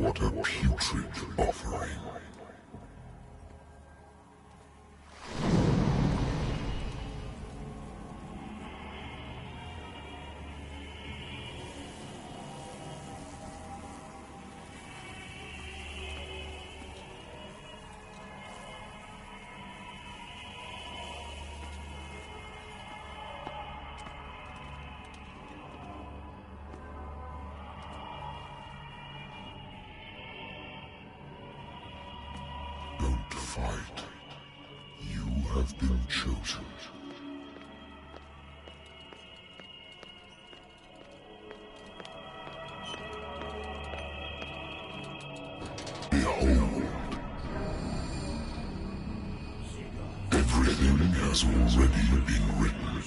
What a putrid offering. Fight. You have been chosen. Behold. Everything has already been written.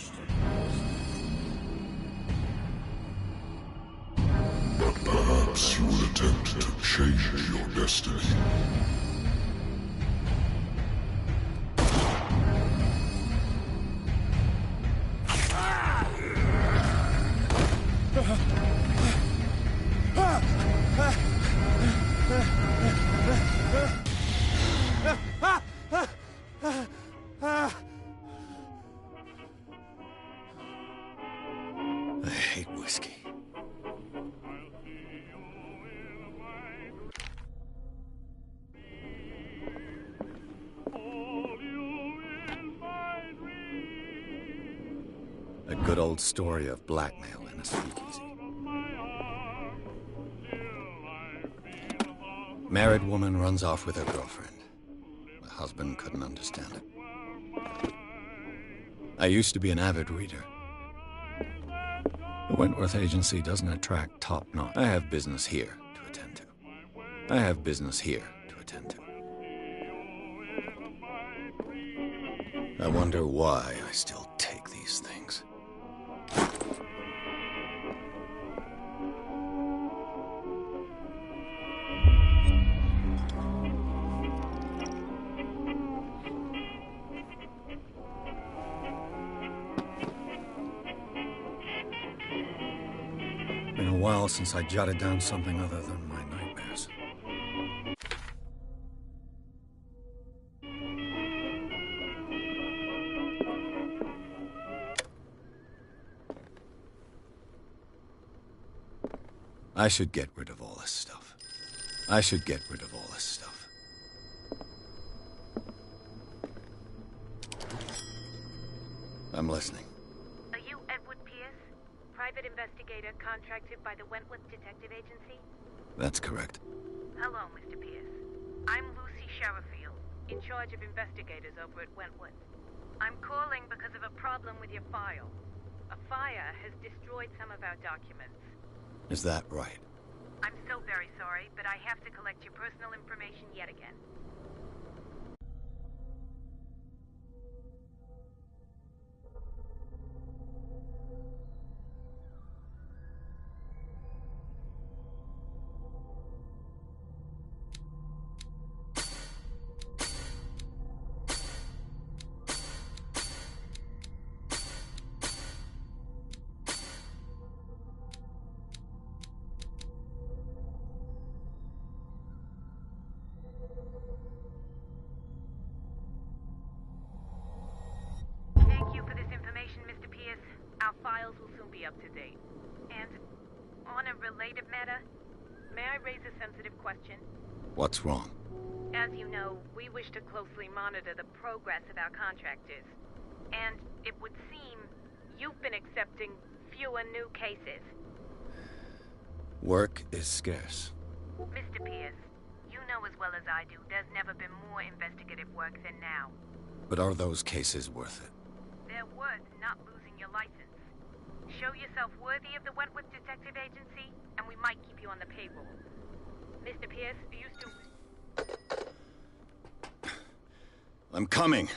But perhaps you will attempt to change your destiny. I hate whiskey. A good old story of blackmail in a speakeasy. Married woman runs off with her girlfriend. The husband couldn't understand it. I used to be an avid reader. The Wentworth Agency doesn't attract top-notch. I have business here to attend to. I have business here to attend to. I wonder why I still take these things. Been a while since I jotted down something other than my nightmares. I should get rid of all this stuff. I should get rid of all this stuff. I'm listening. Are you Edward Pierce, private investigator contracted by the Wentworth Detective Agency? That's correct. Hello, Mr. Pierce. I'm Lucy Sherifield, in charge of investigators over at Wentworth. I'm calling because of a problem with your file. A fire has destroyed some of our documents. Is that right? I'm so very sorry, but I have to collect your personal information yet again. Our files will soon be up to date. And on a related matter, may I raise a sensitive question? What's wrong? As you know, we wish to closely monitor the progress of our contractors. And it would seem you've been accepting fewer new cases. Work is scarce. Mr. Pierce, you know as well as I do, there's never been more investigative work than now. But are those cases worth it? They're worth not losing your license. Show yourself worthy of the Wentworth Detective Agency, and we might keep you on the payroll. Mr. Pierce, are you still... I'm coming.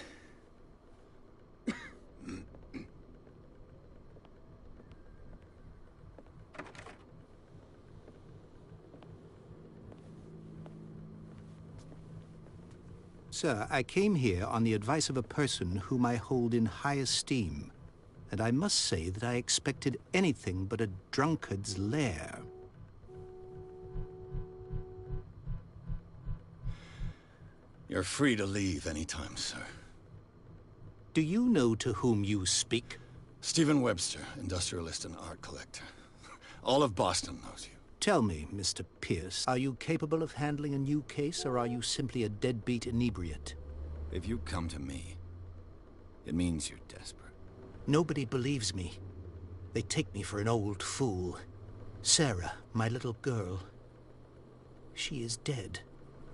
Sir, I came here on the advice of a person whom I hold in high esteem, and I must say that I expected anything but a drunkard's lair. You're free to leave anytime, sir. Do you know to whom you speak? Stephen Webster, industrialist and art collector. All of Boston knows you. Tell me, Mr. Pierce, are you capable of handling a new case, or are you simply a deadbeat inebriate? If you come to me, it means you're desperate. Nobody believes me. They take me for an old fool. Sarah, my little girl, she is dead.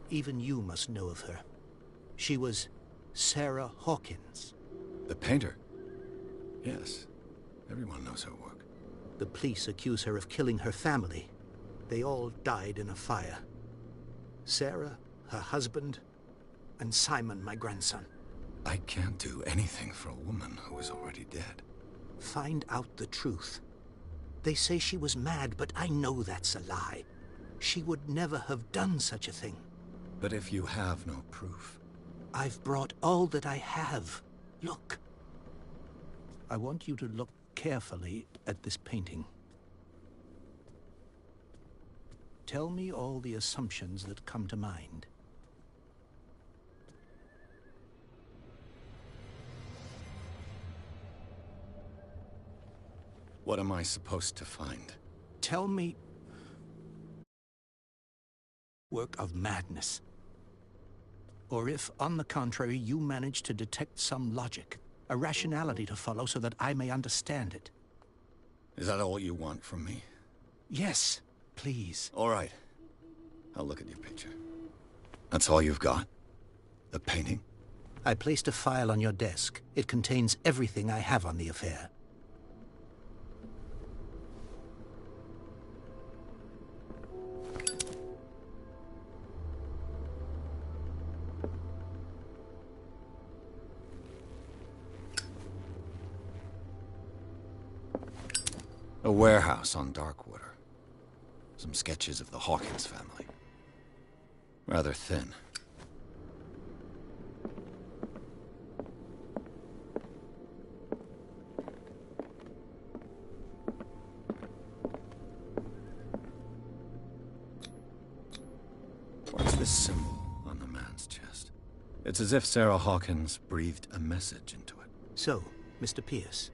Even you must know of her. She was Sarah Hawkins. The painter? Yes. Everyone knows her work. The police accuse her of killing her family. They all died in a fire. Sarah, her husband, and Simon, my grandson. I can't do anything for a woman who is already dead. Find out the truth. They say she was mad, but I know that's a lie. She would never have done such a thing. But if you have no proof... I've brought all that I have. Look. I want you to look carefully at this painting. Tell me all the assumptions that come to mind. What am I supposed to find? Tell me... work of madness. Or if, on the contrary, you manage to detect some logic, a rationality to follow so that I may understand it. Is that all you want from me? Yes, please. All right. I'll look at your picture. That's all you've got? The painting? I placed a file on your desk. It contains everything I have on the affair. A warehouse on Darkwater. Some sketches of the Hawkins family. Rather thin. What's this symbol on the man's chest? It's as if Sarah Hawkins breathed a message into it. So, Mr. Pierce.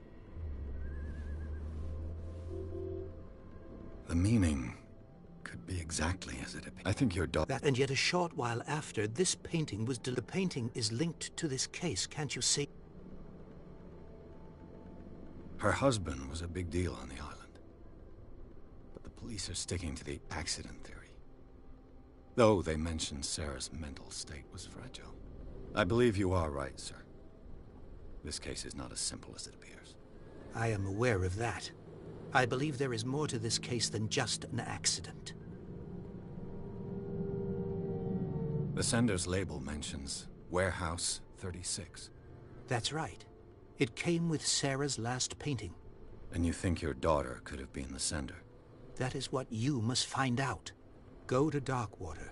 The meaning could be exactly as it appears. I think your daughter... That, and yet a short while after, this painting was... The painting is linked to this case, can't you see? Her husband was a big deal on the island. But the police are sticking to the accident theory. Though they mentioned Sarah's mental state was fragile. I believe you are right, sir. This case is not as simple as it appears. I am aware of that. I believe there is more to this case than just an accident. The sender's label mentions Warehouse 36. That's right. It came with Sarah's last painting. And you think your daughter could have been the sender? That is what you must find out. Go to Darkwater.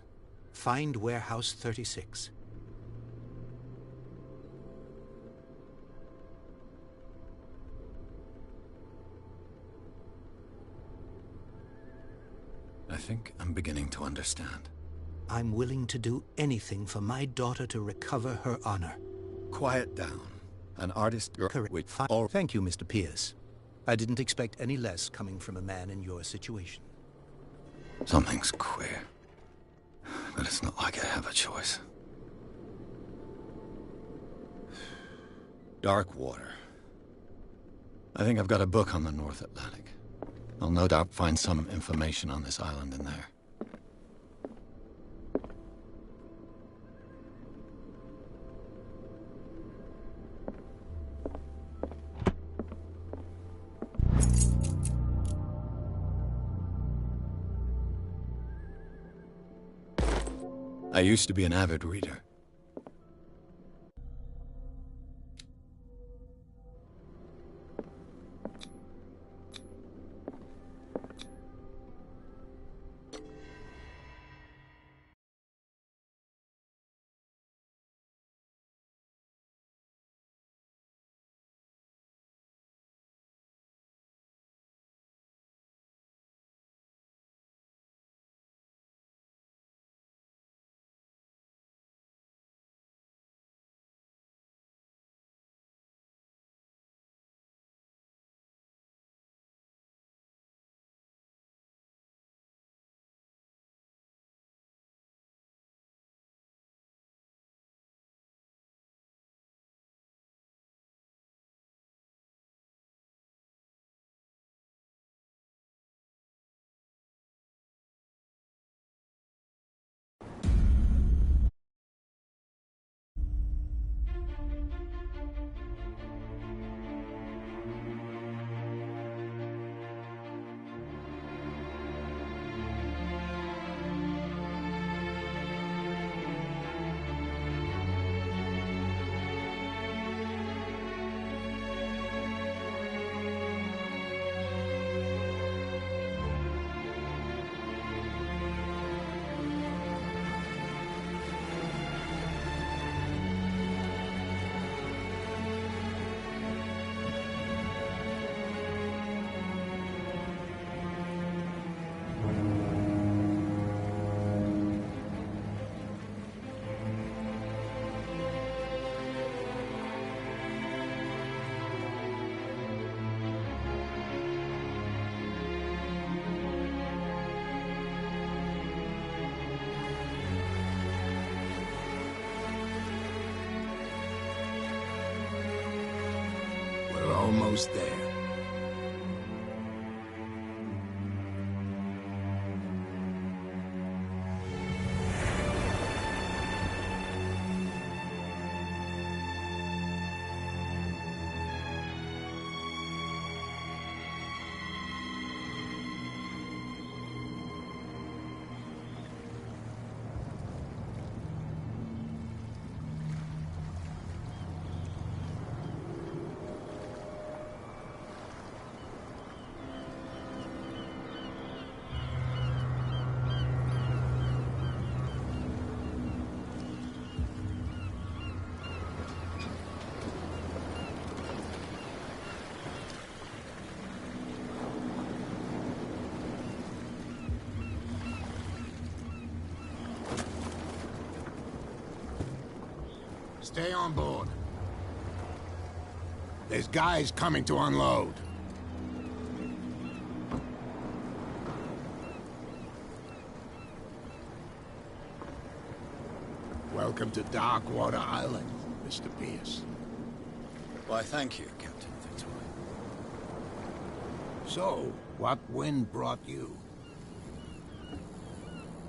Find Warehouse 36. I think I'm beginning to understand. I'm willing to do anything for my daughter to recover her honor. Quiet down. An artist... Correct. Thank you, Mr. Pierce. I didn't expect any less coming from a man in your situation. Something's queer. But it's not like I have a choice. Darkwater. I think I've got a book on the North Atlantic. I'll no doubt find some information on this island in there. I used to be an avid reader. almost there. Stay on board. There's guys coming to unload. Welcome to Darkwater Island, Mr. Pierce. Why, thank you, Captain Fitzroy. So, what wind brought you?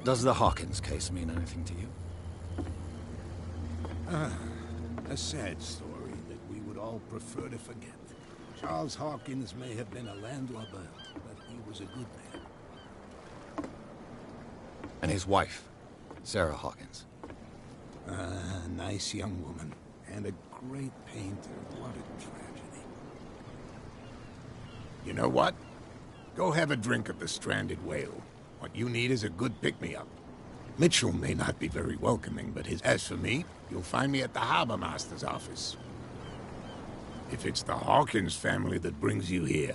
Does the Hawkins case mean anything to you? A sad story that we would all prefer to forget. Charles Hawkins may have been a landlubber, but he was a good man. And his wife, Sarah Hawkins. A nice young woman, and a great painter. What a tragedy. You know what? Go have a drink at the Stranded Whale. What you need is a good pick-me-up. Mitchell may not be very welcoming, but as for me, you'll find me at the Harbor Master's office. If it's the Hawkins family that brings you here,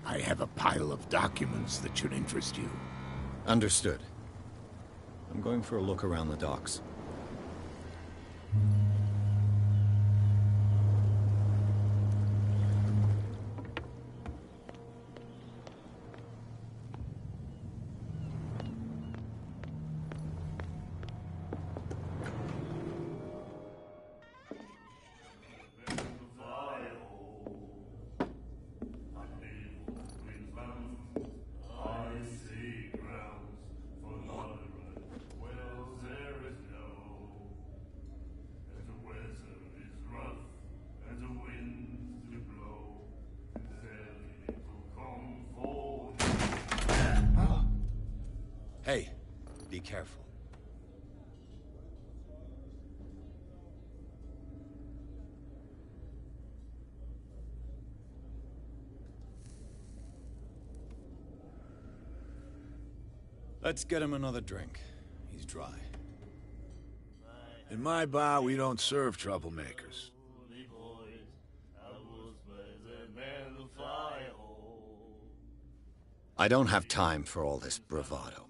I have a pile of documents that should interest you. Understood. I'm going for a look around the docks. Hey, be careful. Let's get him another drink. He's dry. In my bar, we don't serve troublemakers. I don't have time for all this bravado.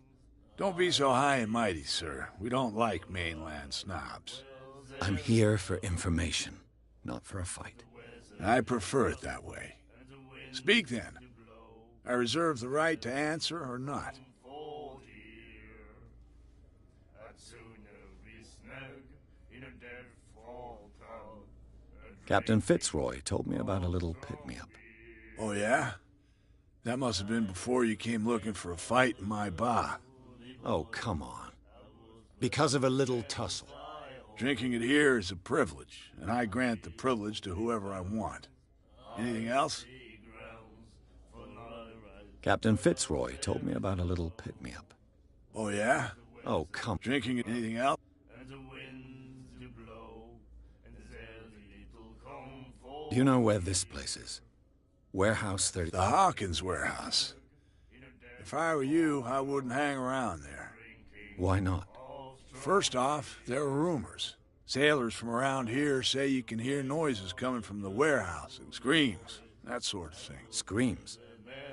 Don't be so high and mighty, sir. We don't like mainland snobs. I'm here for information, not for a fight. I prefer it that way. Speak then. I reserve the right to answer or not. Captain Fitzroy told me about a little pick-me-up. Oh, yeah? That must have been before you came looking for a fight in my bar. Oh, come on. Because of a little tussle. Drinking it here is a privilege, and I grant the privilege to whoever I want. Anything else? Captain Fitzroy told me about a little pick-me-up. Oh, yeah? Oh, come. Drinking it. Anything else? Do you know where this place is? Warehouse 30... The Hawkins warehouse. If I were you, I wouldn't hang around there. Why not? First off, there are rumors. Sailors from around here say you can hear noises coming from the warehouse and screams, that sort of thing. Screams?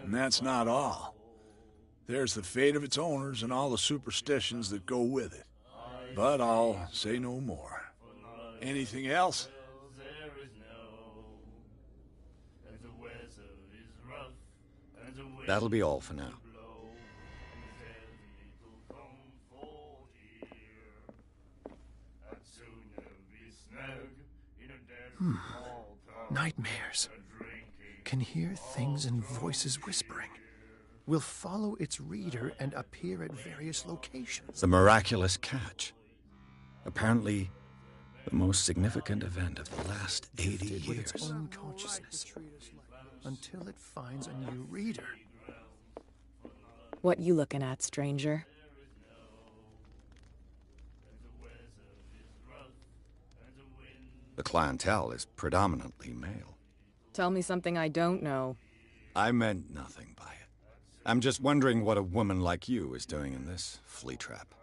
And that's not all. There's the fate of its owners and all the superstitions that go with it. But I'll say no more. Anything else? That'll be all for now. Nightmares. can hear things and voices whispering. Will follow its reader and appear at various locations. The miraculous catch. Apparently, the most significant event of the last 80 With its years. own consciousness. Until it finds a new reader. What you looking at, stranger? The clientele is predominantly male. Tell me something I don't know. I meant nothing by it. I'm just wondering what a woman like you is doing in this flea trap.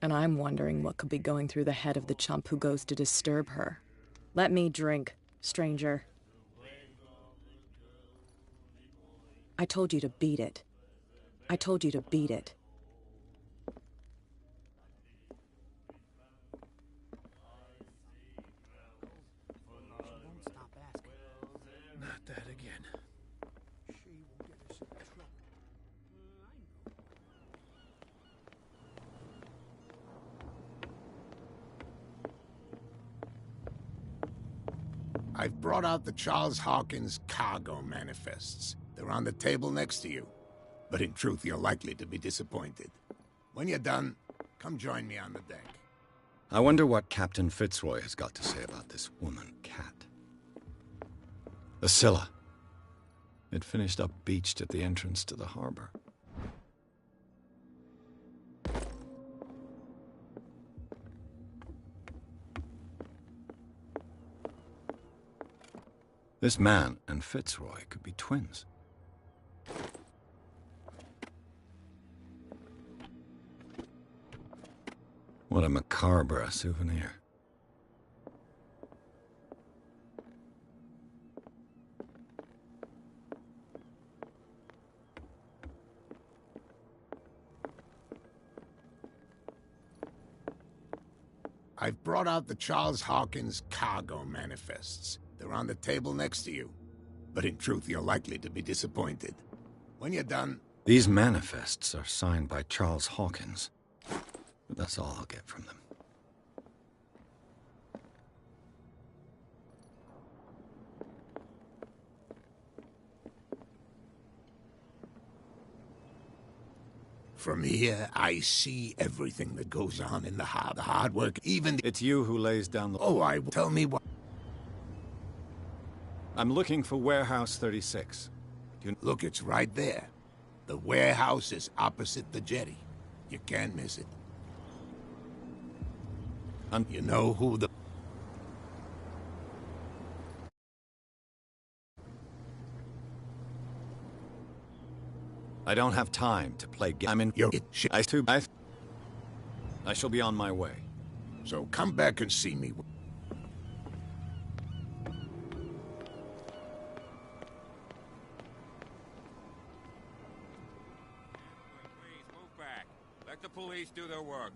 And I'm wondering what could be going through the head of the chump who goes to disturb her. Let me drink, stranger. I told you to beat it. I told you to beat it. Not that again. I've brought out the Charles Hawkins cargo manifests. They're on the table next to you. But in truth, you're likely to be disappointed. When you're done, come join me on the deck. I wonder what Captain Fitzroy has got to say about this woman cat. The Scylla. It finished up beached at the entrance to the harbor. This man and Fitzroy could be twins. What a macabre souvenir. I've brought out the Charles Hawkins cargo manifests. They're on the table next to you. But in truth, you're likely to be disappointed. When you're done... These manifests are signed by Charles Hawkins. But that's all I'll get from them. From here, I see everything that goes on in the hard work, even... It's you who lays down the... Oh, tell me what... I'm looking for Warehouse 36. Look, it's right there. The warehouse is opposite the jetty. You can't miss it. You know who the... I don't have time to play I'm in... I shall be on my way. So come back and see me. Please move back. Let the police do their work.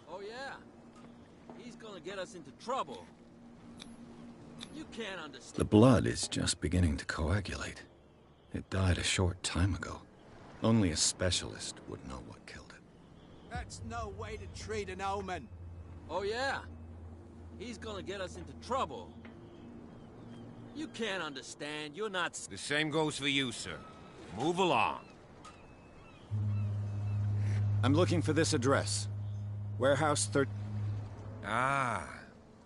Oh yeah? He's gonna get us into trouble. You can't understand. The blood is just beginning to coagulate. It died a short time ago. Only a specialist would know what killed it. That's no way to treat an omen. Oh yeah? He's gonna get us into trouble. You can't understand. You're not... The same goes for you, sir. Move along. I'm looking for this address. Warehouse 30... Ah.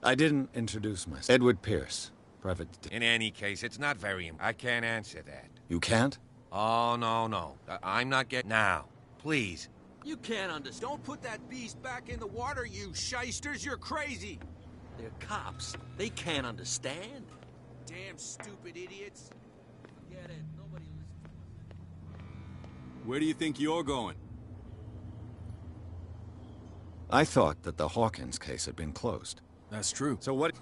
I didn't introduce myself. Edward Pierce, private... In any case, it's not very... I can't answer that. You can't? Oh, no. I'm not getting... Now, please. You can't understand. Don't put that beast back in the water, you shysters. You're crazy. They're cops. They can't understand. Damn stupid idiots. Forget it. Nobody listens. Where do you think you're going? I thought that the Hawkins case had been closed. That's true. So what...